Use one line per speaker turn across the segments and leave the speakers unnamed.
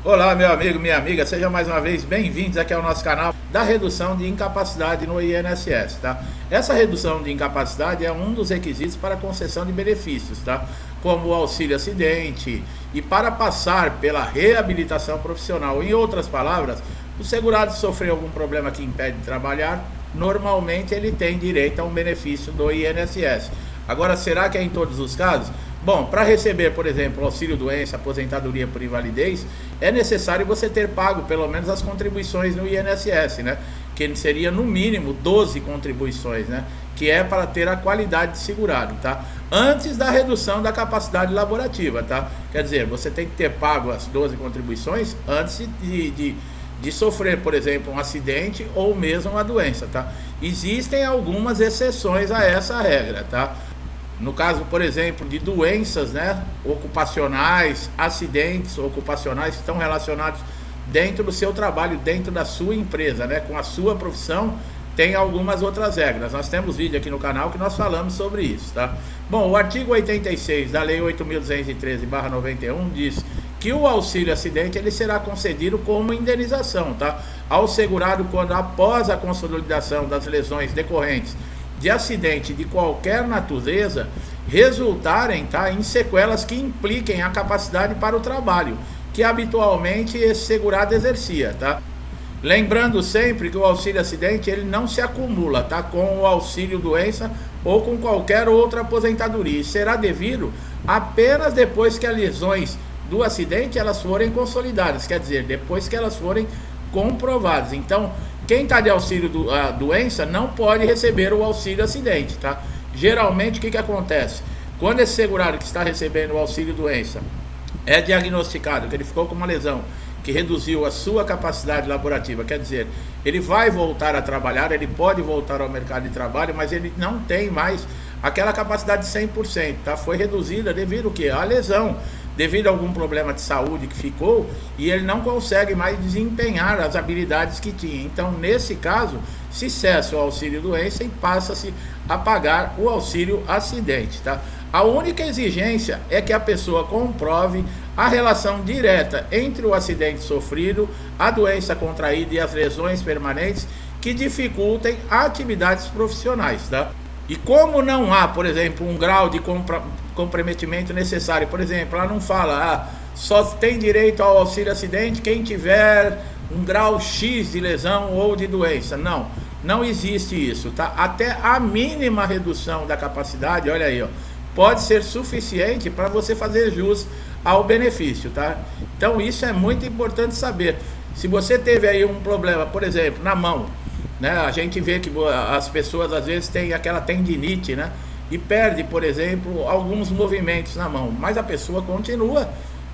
Olá, meu amigo, minha amiga, sejam mais uma vez bem-vindos aqui ao nosso canal da redução de incapacidade no INSS, tá? Essa redução de incapacidade é um dos requisitos para a concessão de benefícios, tá? Como o auxílio acidente e para passar pela reabilitação profissional. Em outras palavras, o segurado sofreu algum problema que impede de trabalhar, normalmente ele tem direito a um benefício do INSS. Agora, será que é em todos os casos? Bom, para receber, por exemplo, auxílio-doença, aposentadoria por invalidez, é necessário você ter pago pelo menos as contribuições no INSS, né? Que seria no mínimo 12 contribuições, né? Que é para ter a qualidade de segurado, tá? Antes da redução da capacidade laborativa, tá? Quer dizer, você tem que ter pago as 12 contribuições antes de sofrer, por exemplo, um acidente ou mesmo uma doença, tá? Existem algumas exceções a essa regra, tá? No caso, por exemplo, de doenças, né, ocupacionais, acidentes ocupacionais que estão relacionados dentro do seu trabalho, dentro da sua empresa, né, com a sua profissão, tem algumas outras regras. Nós temos vídeo aqui no canal que nós falamos sobre isso, tá? Bom, o artigo 86 da Lei 8.213/91 diz que o auxílio acidente ele será concedido como indenização, tá? Ao segurado quando após a consolidação das lesões decorrentes de acidente de qualquer natureza resultarem, tá, em sequelas que impliquem a capacidade para o trabalho, que habitualmente esse segurado exercia, tá? Lembrando sempre que o auxílio acidente ele não se acumula, tá, com o auxílio doença ou com qualquer outra aposentadoria, e será devido apenas depois que as lesões do acidente elas forem consolidadas, quer dizer, depois que elas forem comprovadas. Então, quem está de auxílio doença não pode receber o auxílio acidente, tá? Geralmente o que acontece? Quando esse segurado que está recebendo o auxílio doença é diagnosticado que ele ficou com uma lesão que reduziu a sua capacidade laborativa, quer dizer, ele vai voltar a trabalhar, ele pode voltar ao mercado de trabalho, mas ele não tem mais aquela capacidade de 100%, tá? Foi reduzida devido ao quê? À lesão, devido a algum problema de saúde que ficou e ele não consegue mais desempenhar as habilidades que tinha. Então, nesse caso, se cessa o auxílio doença e passa-se a pagar o auxílio acidente, tá? A única exigência é que a pessoa comprove a relação direta entre o acidente sofrido, a doença contraída e as lesões permanentes que dificultem atividades profissionais, tá? E como não há, por exemplo, um grau de comprometimento necessário, por exemplo, ela não fala, só tem direito ao auxílio acidente quem tiver um grau X de lesão ou de doença. Não, não existe isso, tá? Até a mínima redução da capacidade, olha aí, ó, pode ser suficiente para você fazer jus ao benefício, tá? Então isso é muito importante saber. Se você teve aí um problema, por exemplo, na mão, né? A gente vê que as pessoas às vezes têm aquela tendinite, né? E perde, por exemplo, alguns movimentos na mão, mas a pessoa continua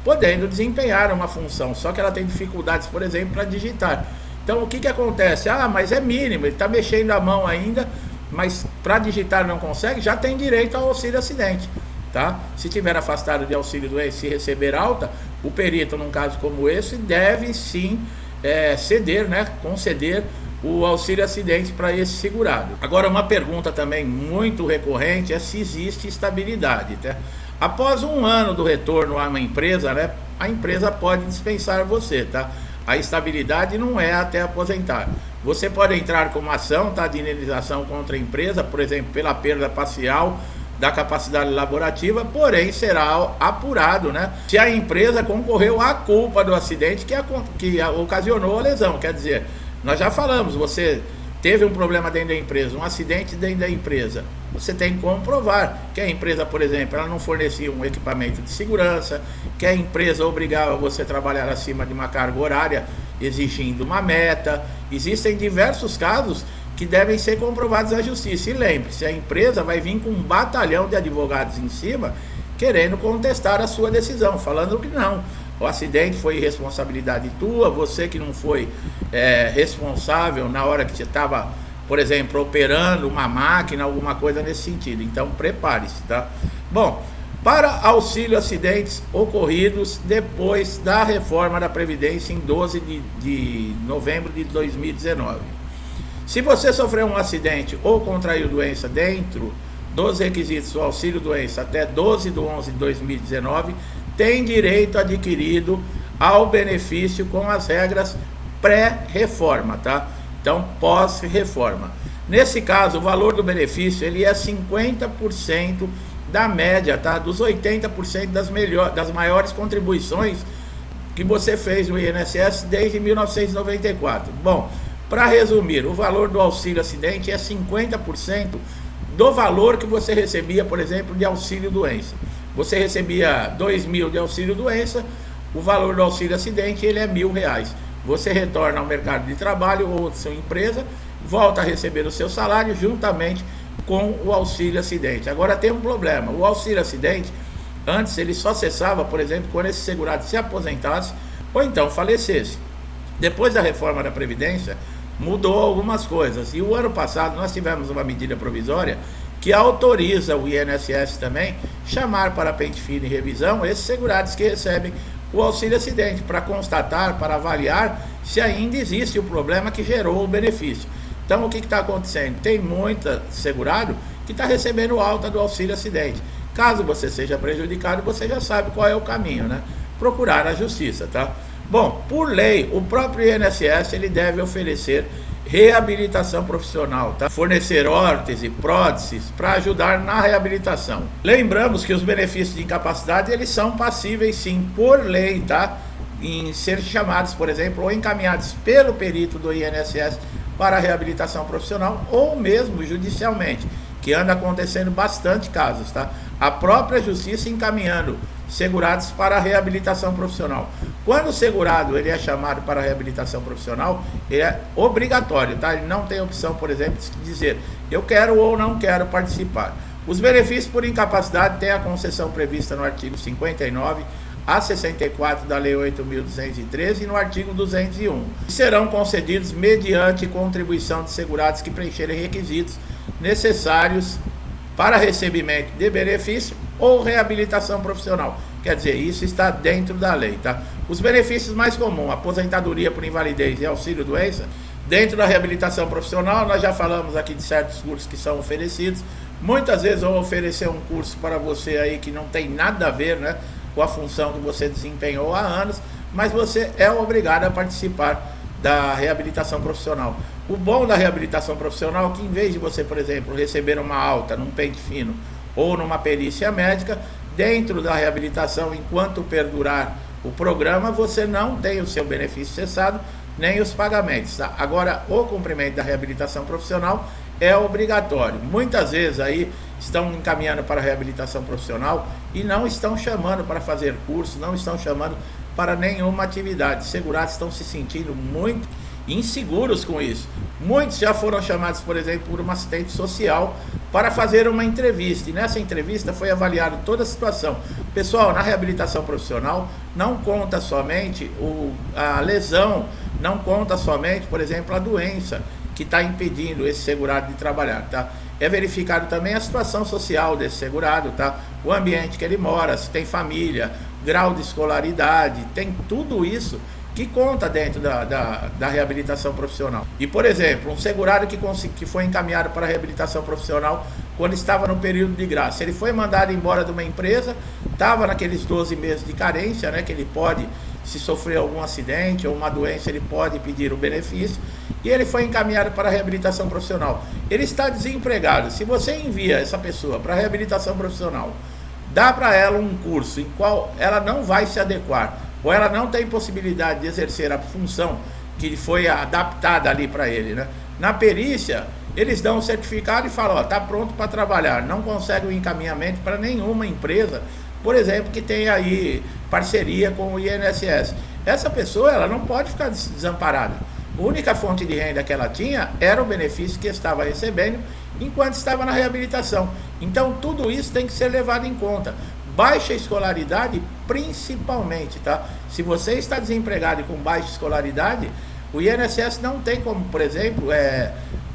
podendo desempenhar uma função, só que ela tem dificuldades, por exemplo, para digitar. Então o que acontece? Mas é mínimo, ele está mexendo a mão ainda, mas para digitar não consegue, já tem direito ao auxílio acidente, tá? Se tiver afastado de auxílio doença e receber alta, o perito, num caso como esse, deve sim ceder, né? Conceder o auxílio acidente para esse segurado. Agora, uma pergunta também muito recorrente é se existe estabilidade, tá? Após um ano do retorno a uma empresa, né, a empresa pode dispensar você, tá? A estabilidade não é até aposentar. Você pode entrar com uma ação, tá, de indenização contra a empresa, por exemplo, pela perda parcial da capacidade laborativa, porém será apurado, né, se a empresa concorreu à culpa do acidente que ocasionou a lesão. Quer dizer, nós já falamos, você teve um problema dentro da empresa, um acidente dentro da empresa, você tem que comprovar que a empresa, por exemplo, ela não fornecia um equipamento de segurança, que a empresa obrigava você a trabalhar acima de uma carga horária, exigindo uma meta. Existem diversos casos que devem ser comprovados à justiça. E lembre-se, a empresa vai vir com um batalhão de advogados em cima, querendo contestar a sua decisão, falando que não, o acidente foi irresponsabilidade tua, você que não foi responsável na hora que você estava, por exemplo, operando uma máquina, alguma coisa nesse sentido. Então prepare-se, tá? Bom, para auxílio acidentes ocorridos depois da reforma da Previdência em 12 de novembro de 2019. Se você sofreu um acidente ou contraiu doença dentro dos requisitos do auxílio doença até 12 de 11 de 2019, tem direito adquirido ao benefício com as regras pré-reforma, tá? Então, pós-reforma. Nesse caso, o valor do benefício ele é 50% da média, tá? Dos 80% das maiores contribuições que você fez no INSS desde 1994. Bom, para resumir, o valor do auxílio acidente é 50% do valor que você recebia, por exemplo, de auxílio doença. Você recebia 2.000 de auxílio doença, o valor do auxílio acidente ele é R$1.000. Você retorna ao mercado de trabalho ou sua empresa, volta a receber o seu salário juntamente com o auxílio acidente. Agora tem um problema, o auxílio acidente, antes ele só cessava, por exemplo, quando esse segurado se aposentasse ou então falecesse. Depois da reforma da Previdência, mudou algumas coisas. E o ano passado nós tivemos uma medida provisória que autoriza o INSS também chamar para pente fino e revisão esses segurados que recebem o auxílio acidente, para constatar, para avaliar se ainda existe o problema que gerou o benefício. Então o que está acontecendo? Tem muito segurado que está recebendo alta do auxílio acidente. Caso você seja prejudicado, você já sabe qual é o caminho, né? Procurar a justiça, tá? Bom, por lei, o próprio INSS ele deve oferecer reabilitação profissional, tá? Fornecer órtese, próteses para ajudar na reabilitação. Lembramos que os benefícios de incapacidade eles são passíveis sim por lei, tá? Em ser chamados, por exemplo, ou encaminhados pelo perito do INSS para a reabilitação profissional ou mesmo judicialmente, que anda acontecendo bastante casos, tá? A própria justiça encaminhando segurados para a reabilitação profissional. Quando o segurado ele é chamado para a reabilitação profissional, ele é obrigatório, tá? Ele não tem opção, por exemplo, de dizer eu quero ou não quero participar. Os benefícios por incapacidade têm a concessão prevista no artigo 59 a 64 da Lei 8.213 e no artigo 201. Serão concedidos mediante contribuição de segurados que preencherem requisitos necessários para recebimento de benefício ou reabilitação profissional. Quer dizer, isso está dentro da lei, tá? Os benefícios mais comuns, aposentadoria por invalidez e auxílio doença, dentro da reabilitação profissional, nós já falamos aqui de certos cursos que são oferecidos. Muitas vezes vão oferecer um curso para você aí que não tem nada a ver, né, com a função que você desempenhou há anos, mas você é obrigado a participar da reabilitação profissional. O bom da reabilitação profissional é que em vez de você, por exemplo, receber uma alta num pente fino ou numa perícia médica, dentro da reabilitação, enquanto perdurar o programa, você não tem o seu benefício cessado, nem os pagamentos, tá? Agora, o cumprimento da reabilitação profissional é obrigatório. Muitas vezes aí estão encaminhando para a reabilitação profissional e não estão chamando para fazer curso, não estão chamando para nenhuma atividade. Os segurados estão se sentindo muito inseguros com isso. Muitos já foram chamados, por exemplo, por uma assistente social para fazer uma entrevista, e nessa entrevista foi avaliado toda a situação. Pessoal, na reabilitação profissional não conta somente a lesão, não conta somente, por exemplo, a doença que está impedindo esse segurado de trabalhar, tá? É verificado também a situação social desse segurado, tá? O ambiente que ele mora, se tem família, grau de escolaridade, tem tudo isso que conta dentro da reabilitação profissional. E, por exemplo, um segurado que foi encaminhado para a reabilitação profissional quando estava no período de graça, ele foi mandado embora de uma empresa, estava naqueles 12 meses de carência, né, que ele pode, se sofrer algum acidente ou uma doença, ele pode pedir o benefício, e ele foi encaminhado para a reabilitação profissional. Ele está desempregado. Se você envia essa pessoa para a reabilitação profissional, dá para ela um curso em qual ela não vai se adequar, ou ela não tem possibilidade de exercer a função que foi adaptada ali para ele, né? Na perícia, eles dão um certificado e falam, ó, tá pronto para trabalhar. Não consegue o encaminhamento para nenhuma empresa, por exemplo, que tem aí parceria com o INSS. Essa pessoa, ela não pode ficar desamparada. A única fonte de renda que ela tinha era o benefício que estava recebendo enquanto estava na reabilitação. Então, tudo isso tem que ser levado em conta. Baixa escolaridade, principalmente, tá? Se você está desempregado e com baixa escolaridade, o INSS não tem como, por exemplo,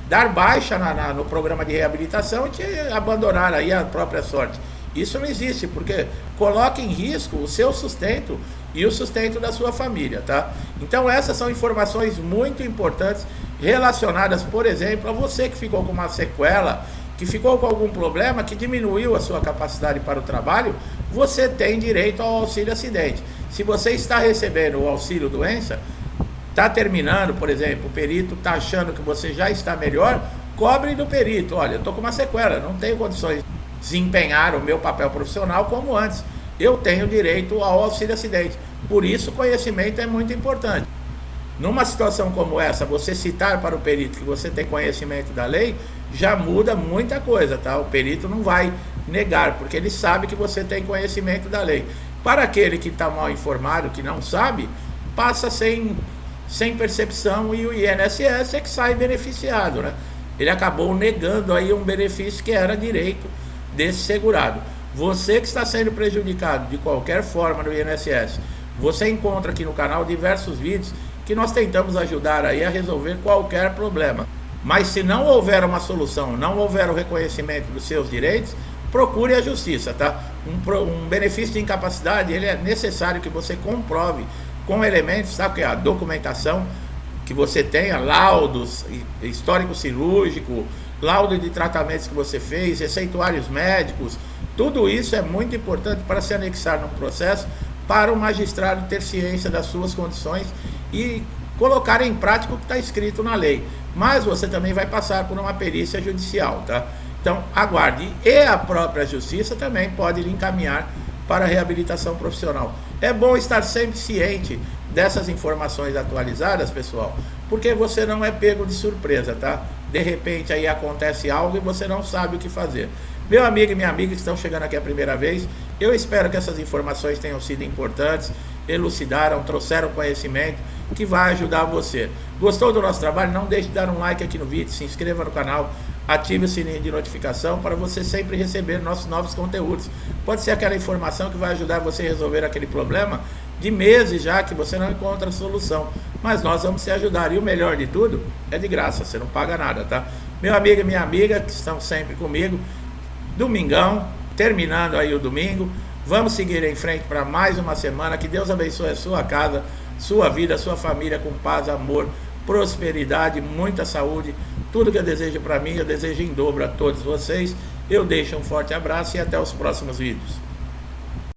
dar baixa no programa de reabilitação e te abandonar aí a própria sorte. Isso não existe, porque coloca em risco o seu sustento e o sustento da sua família, tá? Então essas são informações muito importantes relacionadas, por exemplo, a você que ficou com uma sequela, que ficou com algum problema, que diminuiu a sua capacidade para o trabalho, você tem direito ao auxílio acidente. Se você está recebendo o auxílio doença, está terminando, por exemplo, o perito está achando que você já está melhor, cobre do perito. Olha, eu estou com uma sequela, não tenho condições de desempenhar o meu papel profissional como antes. Eu tenho direito ao auxílio acidente. Por isso, o conhecimento é muito importante. Numa situação como essa, você citar para o perito que você tem conhecimento da lei, já muda muita coisa, tá? O perito não vai negar, porque ele sabe que você tem conhecimento da lei. Para aquele que está mal informado, que não sabe, passa sem percepção e o INSS é que sai beneficiado, né? Ele acabou negando aí um benefício que era direito desse segurado. Você que está sendo prejudicado de qualquer forma no INSS, você encontra aqui no canal diversos vídeos que nós tentamos ajudar aí a resolver qualquer problema. Mas se não houver uma solução, não houver o reconhecimento dos seus direitos, procure a justiça, tá? Um benefício de incapacidade, ele é necessário que você comprove com elementos, sabe que é a documentação que você tenha, laudos, histórico cirúrgico, laudo de tratamentos que você fez, receituários médicos, tudo isso é muito importante para se anexar no processo, para o magistrado ter ciência das suas condições e colocar em prática o que está escrito na lei. Mas você também vai passar por uma perícia judicial, tá? Então, aguarde. E a própria justiça também pode lhe encaminhar para a reabilitação profissional. É bom estar sempre ciente dessas informações atualizadas, pessoal, porque você não é pego de surpresa, tá? De repente aí acontece algo e você não sabe o que fazer. Meu amigo e minha amiga que estão chegando aqui a primeira vez, eu espero que essas informações tenham sido importantes, elucidaram, trouxeram conhecimento que vai ajudar você. Gostou do nosso trabalho? Não deixe de dar um like aqui no vídeo, se inscreva no canal, ative o sininho de notificação para você sempre receber nossos novos conteúdos. Pode ser aquela informação que vai ajudar você a resolver aquele problema de meses já que você não encontra solução, mas nós vamos te ajudar, e o melhor de tudo é de graça, você não paga nada, tá? Meu amigo e minha amiga que estão sempre comigo, domingão, terminando aí o domingo, vamos seguir em frente para mais uma semana. Que Deus abençoe a sua casa, sua vida, sua família com paz, amor, prosperidade, muita saúde. Tudo que eu desejo para mim, eu desejo em dobro a todos vocês. Eu deixo um forte abraço e até os próximos vídeos.